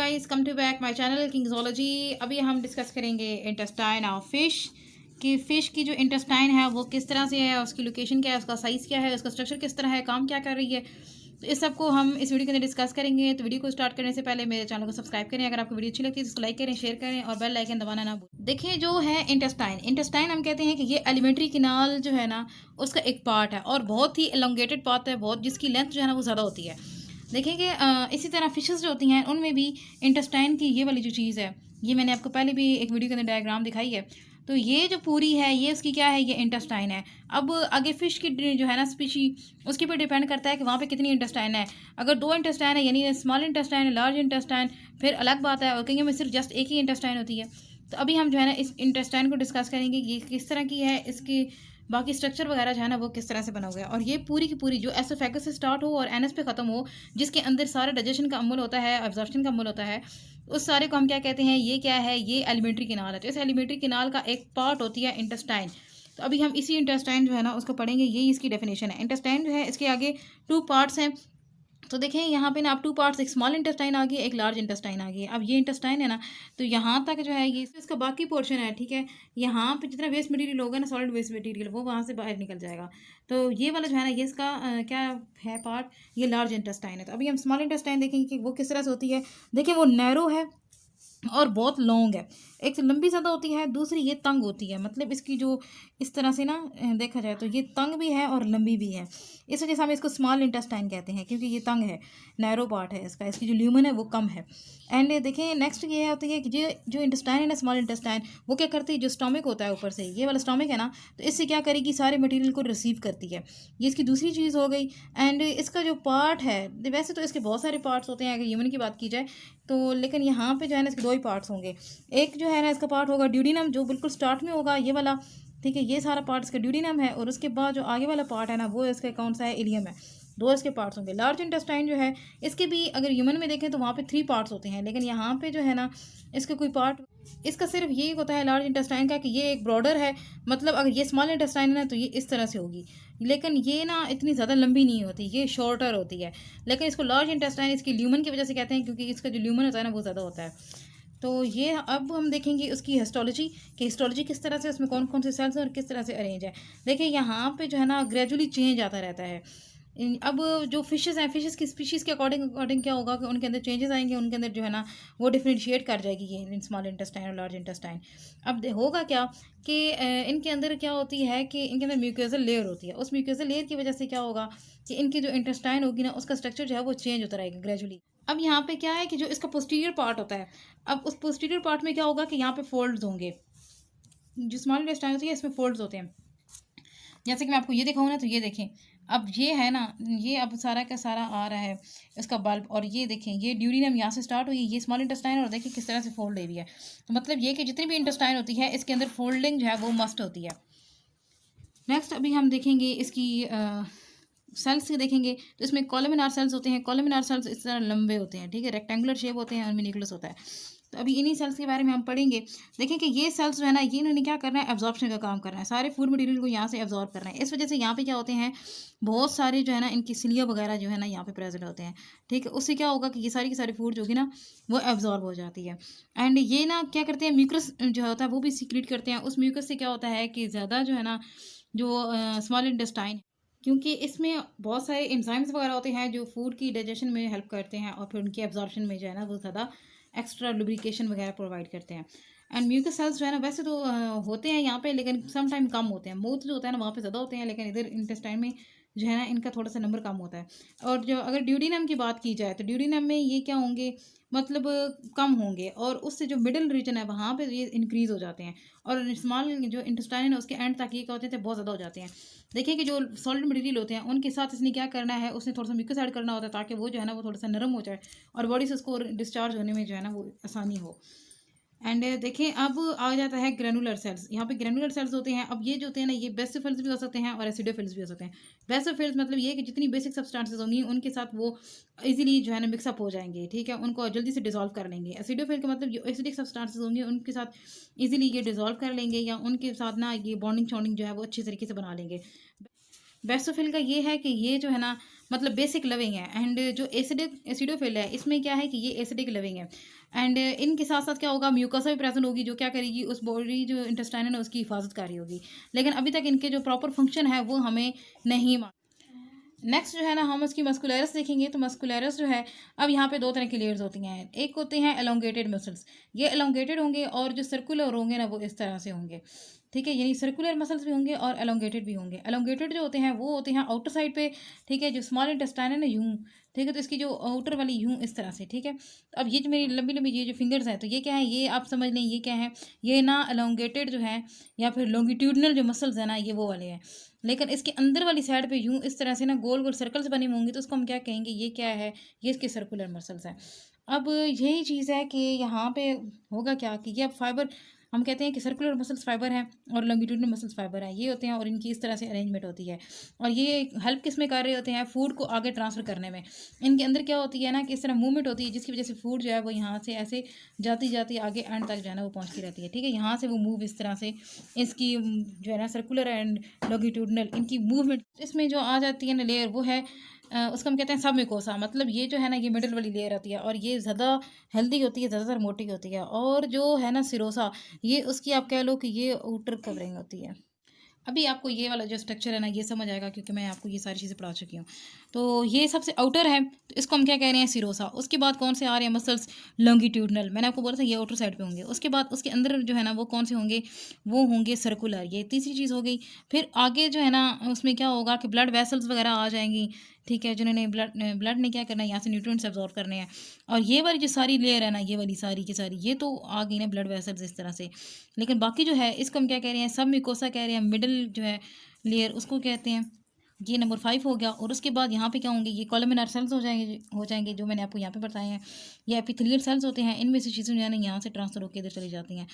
Guys, come to back my channel Kingsology. अभी हम discuss करेंगे इंटेस्टाइन ऑफ फिश कि फ़िश की जो इंटेस्टाइन है वो किस तरह से है, उसकी लोकेशन क्या है, उसका साइज़ क्या है, उसका स्ट्रक्चर किस तरह है, काम क्या कर रही है। तो इस सब को हम इस वीडियो के अंदर डिस्कस करेंगे। तो वीडियो को स्टार्ट करने से पहले मेरे चैनल को सब्सक्राइब करें। अगर आपको वीडियो अच्छी लगती है तो इसको लाइक करें, शेयर करें और बेल आइकन दबाना ना भूलें। देखिए, जो है इंटेस्टाइन, इंटेस्टाइन हम कहते हैं कि ये एलिमेंट्री कैनाल जो है ना, उसका एक पार्ट है और बहुत ही एलोंगेटेड पार्ट है, बहुत, जिसकी लेंथ जो है ना वो ज़्यादा होती है। देखेंगे इसी तरह फिशेस जो होती हैं उनमें भी इंटेस्टाइन की ये वाली जो चीज़ है, ये मैंने आपको पहले भी एक वीडियो के अंदर डायग्राम दिखाई है। तो ये जो पूरी है ये उसकी क्या है, ये इंटेस्टाइन है। अब आगे फिश की जो है ना स्पीशी, उसके ऊपर डिपेंड करता है कि वहाँ पे कितनी इंटेस्टाइन है। अगर 2 इंटेस्टाइन है यानी स्मॉल इंटेस्टाइन है, लार्ज इंटेस्टाइन, फिर अलग बात है। और कहीं में सिर्फ जस्ट एक ही इंटेस्टाइन होती है। तो अभी हम जो है ना इस इंटेस्टाइन को डिस्कस करेंगे, ये किस तरह की है, इसकी बाकी स्ट्रक्चर वगैरह जो है ना वो किस तरह से बना हुआ है। और ये पूरी की पूरी जो एसोफेगस से स्टार्ट हो और एनएस पे ख़त्म हो, जिसके अंदर सारा डाइजेशन का अमल होता है, एब्जॉर्प्शन का अमल होता है, उस सारे को हम क्या कहते हैं, ये क्या है, ये एलिमेंट्री कैनाल है। तो इस एलिमेंट्री कैनाल का एक पार्ट होती है इंटेस्टाइन। तो अभी हम इसी इंटेस्टाइन जो है ना उसको पढ़ेंगे, यही इसकी डेफिनेशन है। इंटेस्टाइन जो है इसके आगे 2 पार्ट्स हैं। तो देखें यहाँ पे ना आप 2 पार्ट्स, एक स्मॉल इंटेस्टाइन आ गई, एक लार्ज इंटेस्टाइन आ गई। अब ये इंटेस्टाइन है ना, तो यहाँ तक जो है ये इसका बाकी पोर्शन है, ठीक है। यहाँ पे जितना वेस्ट मटेरियल होगा ना, सॉलिड वेस्ट मटेरियल, वो वहाँ से बाहर निकल जाएगा। तो ये वाला जो है ना, ये इसका क्या है पार्ट, ये लार्ज इंटेस्टाइन है। तो अभी हम स्मॉल इंटेस्टाइन देखेंगे कि वो किस तरह से होती है। देखिए, वो नैरो है और बहुत लॉन्ग है। एक तो लंबी ज़्यादा होती है, दूसरी ये तंग होती है। मतलब इसकी जो इस तरह से ना देखा जाए तो ये तंग भी है और लंबी भी है। इस वजह से हम इसको स्मॉल इंटेस्टाइन कहते हैं, क्योंकि ये तंग है, नैरो पार्ट है इसका, इसकी जो ल्यूमन है वो कम है। एंड देखें नेक्स्ट ये होती है कि ये जो इंटेस्टाइन है ना, स्मॉल इंटेस्टाइन, वो क्या करती है, जो स्टोमिक होता है ऊपर से, ये वाला स्टोमिक है ना, तो इससे क्या करेगी, सारे मटेरियल को रिसीव करती है। ये इसकी दूसरी चीज़ हो गई। एंड इसका जो पार्ट है, वैसे तो इसके बहुत सारे पार्ट्स होते हैं अगर ह्यूमन की बात की जाए तो, लेकिन यहाँ पे जो है ना इसके 2 ही पार्ट्स होंगे। एक जो है ना इसका पार्ट होगा ड्यूडिनम, जो बिल्कुल स्टार्ट में होगा, ये वाला, ठीक है। ये सारा पार्ट इसका ड्यूडिनम है। और उसके बाद जो आगे वाला पार्ट है ना, वो इसका कौन सा है, इलियम है। 2 इसके पार्ट्स होंगे। लार्ज इंटेस्टाइन जो है इसके भी अगर ह्यूमन में देखें तो वहाँ पे 3 पार्ट्स होते हैं, लेकिन यहाँ पे जो है ना इसका कोई पार्ट, इसका सिर्फ यही होता है लार्ज इंटेस्टाइन का कि ये एक ब्रॉडर है। मतलब अगर ये स्मॉल इंटेस्टाइन है ना तो ये इस तरह से होगी, लेकिन ये ना इतनी ज़्यादा लंबी नहीं होती, ये शॉर्टर होती है। लेकिन इसको लार्ज इंटेस्टाइन इसकी ल्यूमन की वजह से कहते हैं, क्योंकि इसका जो ल्यूमन होता है ना वो ज़्यादा होता है। तो ये अब हम देखेंगे उसकी हिस्टोलॉजी, कि हिस्टोलॉजी किस तरह से, उसमें कौन कौन से सेल्स हैं और किस तरह से अरेंज है। देखिए यहाँ पे जो है ना ग्रेजुअली चेंज आता रहता है। अब जो फिशेस हैं, फिशेस की स्पीशीज़ के अकॉर्डिंग अकॉर्डिंग क्या होगा कि उनके अंदर चेंजेस आएंगे, उनके अंदर जो है ना वो डिफ्रेंशिएट कर जाएगी ये स्मॉल इंटेस्टाइन और लार्ज इंटेस्टाइन। अब होगा क्या कि इनके अंदर क्या होती है कि इनके अंदर म्यूकोजल लेयर होती है। उस म्यूकोजल लेयर की वजह से क्या होगा कि इनकी जो इंटेस्टाइन होगी ना, उसका स्ट्रक्चर जो है वो चेंज होता रहेगा ग्रेजुअली। अब यहाँ पे क्या है कि जो इसका पोस्टीरियर पार्ट होता है, अब उस पोस्टीरियर पार्ट में क्या होगा कि यहाँ पे फोल्ड्स होंगे। जो स्मॉल इंटेस्टाइन होती है इसमें फोल्ड्स होते हैं। जैसे कि मैं आपको ये दिखाऊँ ना, तो ये देखें, अब ये है ना, ये अब सारा का सारा आ रहा है इसका बल्ब। और ये देखें, ये ड्यूरिनम यहाँ से स्टार्ट हुई, ये स्मॉल इंटेस्टाइन, और देखिए किस तरह से फोल्ड हुई है। तो मतलब ये कि जितनी भी इंटेस्टाइन होती है इसके अंदर फोल्डिंग जो है वो मस्ट होती है। नेक्स्ट अभी हम देखेंगे इसकी सेल्स देखेंगे। तो इसमें कॉलमिनार सेल्स होते हैं। कॉलमिनार सेल्स इस तरह लंबे होते हैं, ठीक है, रेक्टेंगुलर शेप होते हैं, उनमें न्यूक्लियस होता है। तो अभी इन्हीं सेल्स के बारे में हम पढ़ेंगे। देखें कि ये सेल्स जो है ना, ये इन्होंने क्या करना है, एब्जॉर्प्शन का काम करना है, सारे फूड मटेरियल को यहाँ से एब्जॉर्ब करना है। इस वजह से यहाँ पे क्या होते हैं, बहुत सारे जो है ना इनकी सिलिया वगैरह जो है ना यहाँ पे प्रेजेंट होते हैं, ठीक है। उससे क्या होगा कि ये सारी की सारी फूड जो होगी ना वो एब्जॉर्ब हो जाती है। एंड ये ना क्या करते हैं, म्यूकस जो होता है वो भी सीक्रेट करते हैं। उस म्यूकस से क्या होता है कि ज़्यादा जो है ना, जो स्मॉल इंटेस्टाइन, क्योंकि इसमें बहुत सारे एंजाइम्स वगैरह होते हैं जो फूड की डाइजेशन में हेल्प करते हैं और फिर उनकी एब्जॉर्प्शन में जो है ना वो ज़्यादा एक्स्ट्रा लुब्रिकेशन वगैरह प्रोवाइड करते हैं। एंड म्यूकस सेल्स जो है ना वैसे तो होते हैं यहाँ पे, लेकिन सम टाइम कम होते हैं। मूत्र जो होता है ना वहाँ पे ज़्यादा होते हैं, लेकिन इधर इंटेस्टाइन में जो है ना इनका थोड़ा सा नंबर कम होता है। और जो अगर ड्यूडिनम की बात की जाए तो ड्यूडिनम में ये क्या होंगे, मतलब कम होंगे, और उससे जो मिडिल रीजन है वहाँ पे ये इंक्रीज़ हो जाते हैं। और स्मॉल जो इंटेस्टाइन है उसके एंड तक ये क्या होते थे, बहुत ज़्यादा हो जाते हैं। देखिए कि जो सॉलिड मटेरियल होते हैं उनके साथ इसने क्या करना है, उसने थोड़ा सा म्यूकस ऐड करना होता है ताकि वो जो है ना वो थोड़ा सा नरम हो जाए और बॉडी से उसको डिस्चार्ज होने में जो है ना वो आसानी हो। एंड देखें अब आ जाता है ग्रेनुलर सेल्स। यहाँ पे ग्रेनुलर सेल्स होते हैं। अब ये जो होते हैं ना, ये बेसिफिल्स भी हो सकते हैं और एसिडोफिल्स भी हो सकते हैं। बेसिफिल्स मतलब ये कि जितनी बेसिक सब्सटेंसेस होंगी उनके साथ वो इजीली जो है ना मिक्सअप हो जाएंगे, ठीक है, उनको जल्दी से डिजोल्व कर लेंगे। एसिडोफिल का मतलब जो एसिडिक सब्सटेंसेस होंगे उनके साथ इजीली ये डिजोल्व कर लेंगे, या उनके साथ ना ये बॉन्डिंग शॉन्डिंग जो है वो अच्छी तरीके से बना लेंगे। बेसोफिल का ये है कि ये जो है ना मतलब बेसिक लविंग है। एंड जो एसिडोफिल है इसमें क्या है कि ये एसिडिक लविंग है। एंड इनके साथ साथ क्या होगा, म्यूकोसा भी प्रेजेंट होगी जो क्या करेगी, उस बॉडी जो इंटेस्टाइन है ना उसकी हिफाजत कर रही होगी। लेकिन अभी तक इनके जो प्रॉपर फंक्शन है वो हमें नहीं मालूम। नेक्स्ट जो है ना हम उसकी मस्कुलरस देखेंगे। तो मस्कुलरस जो है, अब यहाँ पे दो तरह की लेयर्स होती हैं। एक होते हैं एलोंगेटेड मसल्स, ये एलोंगेटेड होंगे, और जो सर्कुलर होंगे ना वो इस तरह से होंगे, ठीक है। यानी सर्कुलर मसल्स भी होंगे और एलोंगेटेड भी होंगे। एलोंगेटेड जो होते हैं वो होते हैं आउटर साइड पे, ठीक है, जो स्मॉल इंटेस्टाइन है ना यूं, ठीक है, तो इसकी जो आउटर वाली यूं इस तरह से, ठीक है। तो अब ये जो मेरी लंबी लंबी ये जो फिंगर्स हैं तो ये क्या है, ये आप समझ लें ये क्या है, ये ना एलोंगेटेड जो है या फिर लॉन्गिट्यूडनल जो मसल्स हैं ना ये वो वाले हैं। लेकिन इसके अंदर वाली साइड पे यूं इस तरह से ना गोल गोल सर्कल्स बने हुए होंगे, तो उसको हम क्या कहेंगे, ये क्या है, ये इसके सर्कुलर मसल्स हैं। अब यही चीज़ है कि यहाँ पे होगा क्या कि ये अब फाइबर, हम कहते हैं कि सर्कुलर मसल्स फाइबर हैं और लॉन्गिट्यूडनल मसल्स फाइबर हैं, ये होते हैं, और इनकी इस तरह से अरेंजमेंट होती है। और ये हेल्प किस में कर रहे होते हैं, फूड को आगे ट्रांसफ़र करने में। इनके अंदर क्या होती है ना कि इस तरह मूवमेंट होती है जिसकी वजह से फूड जो है वो यहाँ से ऐसे जाती जाती आगे एंड तक जो है ना वो पहुँचती रहती है, ठीक है। यहाँ से वो मूव इस तरह से, इसकी जो है ना सर्कुलर एंड लॉन्गिट्यूडनल इनकी मूवमेंट इसमें जो आ जाती है ना लेयर, वो है उसको हम कहते हैं सब म्यूकोसा। मतलब ये जो है ना ये मिडल वाली लेयर आती है और ये ज़्यादा हेल्दी होती है, ज़्यादातर मोटी होती है। और जो है ना सिरोसा, ये उसकी आप कह लो कि ये आउटर कवरिंग होती है। अभी आपको ये वाला जो स्ट्रक्चर है ना ये समझ आएगा क्योंकि मैं आपको ये सारी चीज़ें पढ़ा चुकी हूँ। तो ये सबसे आउटर है, तो इसको हम क्या कह रहे हैं, सिरोसा। उसके बाद कौन से आ रहे हैं मसल्स, लॉन्गिट्यूडनल, मैंने आपको बोला था ये आउटर साइड पे होंगे। उसके बाद उसके अंदर जो है ना वो कौन से होंगे, वो होंगे सर्कुलर, ये तीसरी चीज़ हो गई। फिर आगे जो है ना उसमें क्या होगा कि ब्लड वेसल्स वगैरह आ जाएंगी, ठीक है, जिन्होंने ब्लड ने क्या करना है यहाँ से न्यूट्रिएंट्स एब्जॉर्ब करने हैं। और ये वाली जो सारी लेयर है ना, ये वाली सारी की सारी ये तो आ गई ना ब्लड वेसल्स इस तरह से। लेकिन बाकी जो है इसको हम क्या कह रहे हैं, सब म्यूकोसा कह रहे हैं। मिडल जो है लेयर उसको कहते हैं, ये नंबर 5 हो गया। और उसके बाद यहाँ पे क्या होंगे, ये कॉलमिनार सेल्स हो जाएंगे जो मैंने आपको यहाँ पे बताए हैं। ये एपिथेलियल सेल्स होते हैं, इनमें से चीज़ें जो है ना यहाँ से ट्रांसफर होकर इधर चली जाती हैं।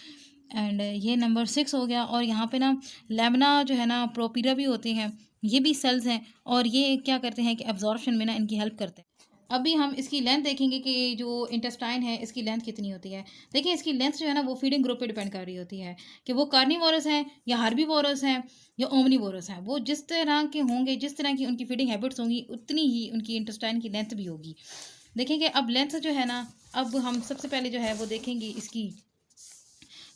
एंड ये नंबर 6 हो गया। और यहाँ पे ना लेमिना जो है ना प्रोपीरा भी होते हैं, ये भी सेल्स हैं, और ये क्या करते हैं कि एब्जॉर्प्शन में ना इनकी हेल्प करते हैं। अभी हम इसकी लेंथ देखेंगे कि जो इंटेस्टाइन है इसकी लेंथ कितनी होती है। देखिए इसकी लेंथ जो है ना वो फीडिंग ग्रुप पे डिपेंड कर रही होती है कि वो कार्निवोरस हैं या हार्बीवोरस हैं या ओमनीवोरस हैं। वो जिस तरह के होंगे, जिस तरह की उनकी फीडिंग हैबिट्स होंगी, उतनी ही उनकी इंटेस्टाइन की लेंथ भी होगी। देखेंगे अब लेंथ जो है ना, अब हम सबसे पहले जो है वो देखेंगे इसकी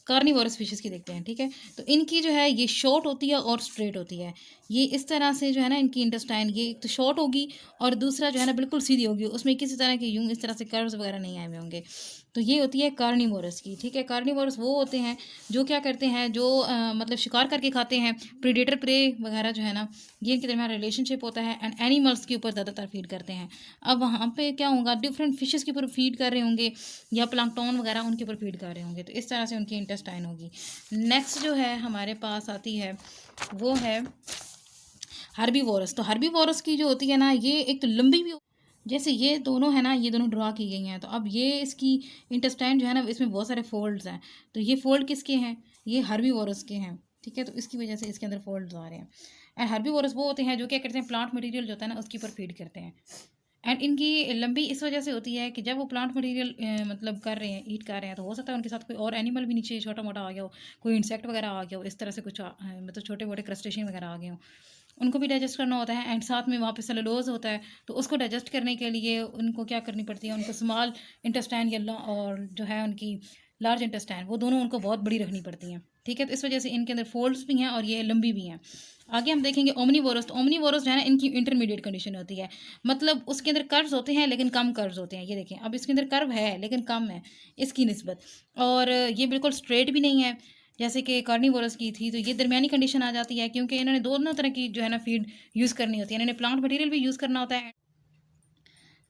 कार्निवोरस फिशेस की देखते हैं, ठीक है। तो इनकी जो है ये शॉर्ट होती है और स्ट्रेट होती है। ये इस तरह से जो है ना इनकी इंटेस्टाइन, ये एक तो शॉर्ट होगी और दूसरा जो है ना बिल्कुल सीधी होगी, उसमें किसी तरह के यूं इस तरह से कर्व्स वगैरह नहीं आए हुए होंगे। तो ये होती है कार्निवोरस की, ठीक है। कार्निवोरस वो होते हैं जो क्या करते हैं, जो मतलब शिकार करके खाते हैं, प्रीडेटर प्रे वगैरह जो है ना, ये इनके दरमियान रिलेशनशिप होता है, एंड एनिमल्स के ऊपर ज़्यादातर फीड करते हैं। अब वहाँ पे क्या होगा, डिफरेंट फिशेस के ऊपर फीड कर रहे होंगे या प्लांक्टन वगैरह उनके ऊपर फीड कर रहे होंगे, तो इस तरह से उनकी इंटेस्टाइन होगी। नेक्स्ट जो है हमारे पास आती है वो है हर्बीवोरस। तो हर्बीवोरस की जो होती है ना ये एक तो लंबी भी, जैसे ये दोनों है ना, ये दोनों ड्रा की गई हैं। तो अब ये इसकी इंटेस्टाइन जो है ना इसमें बहुत सारे फोल्ड्स हैं। तो ये फोल्ड किसके हैं, ये हर्बीवोरस के हैं, ठीक है। तो इसकी वजह से इसके अंदर फोल्ड्स आ रहे हैं। एंड हर्बीवोरस वो होते हैं जो क्या करते हैं, प्लांट मटेरियल जो होता है ना उसके ऊपर फीड करते हैं। एंड इनकी लंबी इस वजह से होती है कि जब वो प्लांट मटेरियल मतलब कर रहे हैं, ईट कर रहे हैं, तो हो सकता है उनके साथ कोई और एनिमल भी नीचे छोटा मोटा आ गया हो, कोई इंसेक्ट वगैरह आ गया हो, इस तरह से कुछ मतलब छोटे मोटे क्रस्टेशियन वगैरह आ गए हो, उनको भी डाइजेस्ट करना होता है। एंड साथ में वहाँ पे सेलुलोज होता है, तो उसको डाइजेस्ट करने के लिए उनको क्या करनी पड़ती है, उनको स्मॉल इंटेस्टाइन या और जो है उनकी लार्ज इंटेस्टाइन, वो दोनों उनको बहुत बड़ी रखनी पड़ती हैं, ठीक है। तो इस वजह से इनके अंदर फोल्ड्स भी हैं और ये लंबी भी हैं। आगे हम देखेंगे ओमनीवोरस। तो ओमनीवोरस जो है ना इनकी इंटरमीडिएट कंडीशन होती है, मतलब उसके अंदर कर्व्स होते हैं लेकिन कम कर्व्स होते हैं। ये देखें अब इसके अंदर कर्व है लेकिन कम है इसकी निस्बत, और ये बिल्कुल स्ट्रेट भी नहीं है जैसे कि कार्निवोरस की थी। तो ये दरमियानी कंडीशन आ जाती है क्योंकि इन्होंने दोनों तरह की जो है ना फीड यूज़ करनी होती है, इन्होंने प्लांट मटेरियल भी यूज़ करना होता है।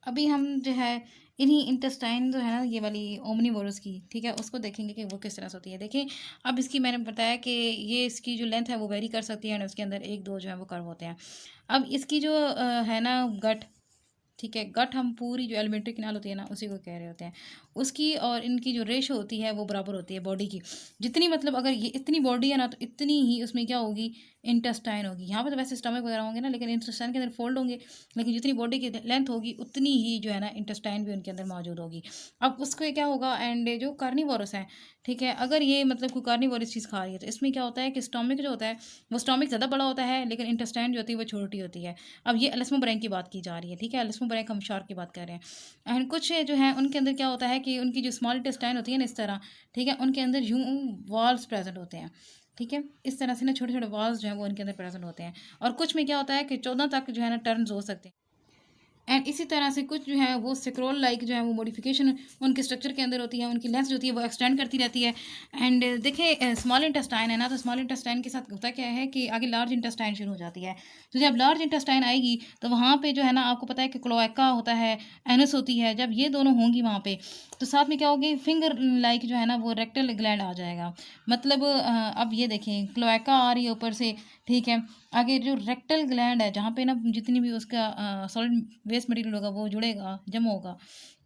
अभी हम जो है इन्हीं इंटेस्टाइन जो है ना ये वाली ओमनीवोरस की, ठीक है, उसको देखेंगे कि वो किस तरह से होती है। देखिए अब इसकी मैंने बताया कि ये इसकी जो लेंथ है वो वेरी कर सकती है और उसके अंदर एक दो जो है वो कर्व होते हैं। अब इसकी जो है ना गट, ठीक है, गट हम पूरी जो एलिमेंट्री कैनाल होती है ना उसी को कह रहे होते हैं, उसकी और इनकी जो रेशो होती है वो बराबर होती है बॉडी की। जितनी मतलब अगर ये इतनी बॉडी है ना तो इतनी ही उसमें क्या होगी, इंटेस्टाइन होगी। यहाँ पे तो वैसे स्टमक वगैरह होंगे ना, लेकिन इंटेस्टाइन के अंदर फोल्ड होंगे, लेकिन जितनी बॉडी की लेंथ होगी उतनी ही जो है ना इंटेस्टाइन भी उनके अंदर मौजूद होगी। अब उसको क्या होगा, एंड जो कार्निवोरस है, ठीक है, अगर ये मतलब कोई कार्निवोरस चीज़ खा रही है तो इसमें क्या होता है कि स्टमक जो होता है वो स्टमक ज़्यादा बड़ा होता है, लेकिन इंटेस्टाइन जो होती है वो छोटी होती है। अब ये एलिस्मोब्रेंक की बात की जा रही है, ठीक है, एलिस्मोब्रेंक हम शार्क की बात कर रहे हैं। एंड कुछ जो है उनके अंदर क्या होता है कि उनकी जो स्मॉल इंटेस्टाइन होती है ना, इस तरह, ठीक है, उनके अंदर यूं वॉल्स प्रेजेंट होते हैं, ठीक है, इस तरह से ना छोटे छोटे वॉल्स जो है वो उनके अंदर प्रेजेंट होते हैं। और कुछ में क्या होता है कि 14 तक जो है ना टर्न्स हो सकते हैं। एंड इसी तरह से कुछ जो है वो स्क्रोल लाइक जो है वो मॉडिफिकेशन उनके स्ट्रक्चर के अंदर होती है, उनकी लेंथ जो होती है वो एक्सटेंड करती रहती है। एंड देखिए स्मॉल इंटेस्टाइन है ना, तो स्मॉल इंटेस्टाइन के साथ होता क्या है कि आगे लार्ज इंटेस्टाइन शुरू हो जाती है। तो जब लार्ज इंटेस्टाइन आएगी तो वहाँ पे जो है ना आपको पता है कि क्लोएका होता है, एनस होती है, जब ये दोनों होंगी वहाँ पे तो साथ में क्या होगी, फिंगर लाइक जो है ना वो रेक्टल ग्लैंड आ जाएगा। मतलब अब ये देखें क्लोएका आ रही है ऊपर से, ठीक है, आगे जो रेक्टल ग्लैंड है जहाँ पे ना जितनी भी उसका सॉलिड वेस्ट मटेरियल होगा वो जुड़ेगा, जमा होगा,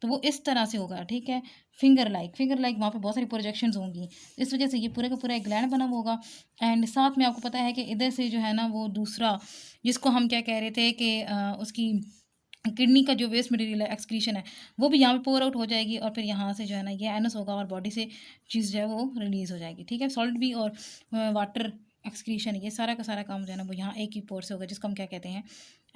तो वो इस तरह से होगा, ठीक है, फिंगर लाइक वहाँ पे बहुत सारी प्रोजेक्शंस होंगी, इस वजह से ये पूरे का पूरा एक ग्लैंड बना हुआ होगा। एंड साथ में आपको पता है कि इधर से जो है ना वो दूसरा, जिसको हम क्या कह रहे थे कि उसकी किडनी का जो वेस्ट मटेरियल है, एक्सक्रीशन है, वो भी यहाँ पे पोर आउट हो जाएगी, और फिर यहाँ से जो है ना ये एनस होगा और बॉडी से चीज़ जो है वो रिलीज़ हो जाएगी, ठीक है, सॉलिड भी और वाटर एक्सक्रीशन, ये सारा का सारा काम जो है ना वो यहाँ एक ही पोर से होगा, जिसको हम क्या कहते हैं,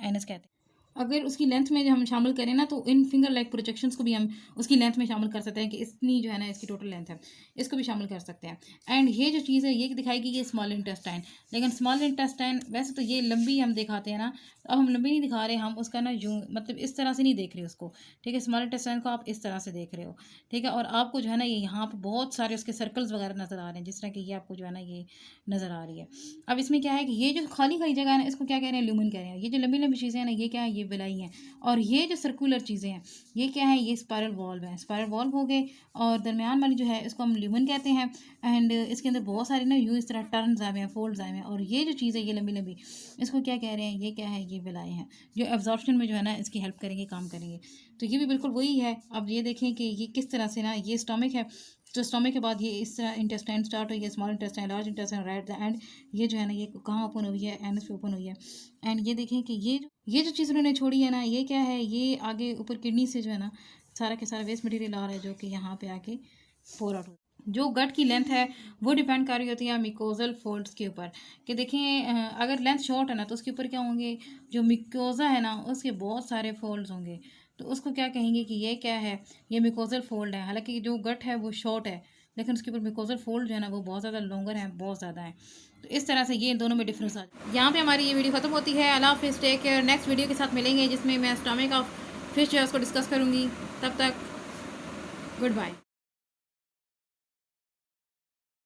एनस कहते हैं। अगर उसकी लेंथ में जो हम शामिल करें ना तो इन फिंगर लाइक प्रोजेक्शंस को भी हम उसकी लेंथ में शामिल कर सकते हैं कि इतनी जो है ना इसकी टोटल लेंथ है, इसको भी शामिल कर सकते हैं। एंड ये जो चीज़ है ये दिखाएगी ये स्मॉल इंटेस्टाइन, लेकिन स्मॉल इंटेस्टाइन वैसे तो ये लंबी हम दिखाते हैं ना, अब हम लंबी नहीं दिखा रहे, हम उसका ना यूँ मतलब इस तरह से नहीं देख रहे उसको, ठीक है, स्मॉल इंटेस्टाइन को आप इस तरह से देख रहे हो, ठीक है, और आपको जो है ना ये यहाँ पर बहुत सारे उसके सर्कल्स वगैरह नज़र आ रहे हैं, जिस तरह की ये आपको जो है ना ये नज़र आ रही है। अब इसमें क्या है कि ये जो खाली खाली जगह है ना इसको क्या कह रहे हैं, ल्यूमन कह रहे हैं। ये जो लंबी लंबी चीज़ें हैं ना ये क्या है, ये विलाई हैं। और ये जो सर्कुलर चीज़ें हैं ये क्या है, ये स्पायरल वॉल्व है, स्पायरल वॉल्व हो गए, और दरमियान वाली जो है इसको हम ल्यूमन कहते हैं। एंड इसके अंदर बहुत सारे ना यूँ इस तरह टर्न्स आए हुए हैं, फोल्ड्स आए हुए हैं, और ये जो चीज़ है ये लंबी लंबी, इसको क्या कह रहे हैं, ये क्या है, ये विलाएँ हैं जो एब्जॉर्प्शन में जो है ना इसकी हेल्प करेंगे, काम करेंगे। तो ये भी बिल्कुल वही है। अब ये देखें कि ये किस तरह से ना, ये स्टमक है, तो स्टमक के बाद ये इस तरह इंटेस्टाइन स्टार्ट हुई है, small intestine, large intestine, right the end ये जो है ना ये कहाँ ओपन हुई है, एनस पे ओपन हुई है। एंड ये देखें कि ये जो चीज़ उन्होंने छोड़ी है ना ये क्या है, ये आगे ऊपर किडनी से जो है ना सारा के सारा वेस्ट मटेरियल आ रहा है जो कि यहाँ पे आके पोर आउट हो। जो गट की लेंथ है वो डिपेंड कर रही होती है मिकोजल फोल्ड्स के ऊपर, कि देखें अगर लेंथ शॉर्ट है ना तो उसके ऊपर क्या होंगे, जो मिकोजा है ना उसके बहुत सारे फोल्ड्स होंगे, तो उसको क्या कहेंगे कि ये क्या है, ये मिकोजल फोल्ड है। हालांकि जो गट है वो शॉर्ट है, लेकिन उसके ऊपर मिकोजल फोल्ड जो है ना वो बहुत ज़्यादा लॉन्गर है, बहुत ज़्यादा है। तो इस तरह से ये इन दोनों में डिफरेंस आ जाए। यहाँ पे हमारी ये वीडियो ख़त्म होती है। अल्लाह हाफिज़, टेक केयर। नेक्स्ट वीडियो के साथ मिलेंगे जिसमें मैं स्टमक ऑफ फिश जो है उसको डिस्कस करूँगी। तब तक गुड बाय।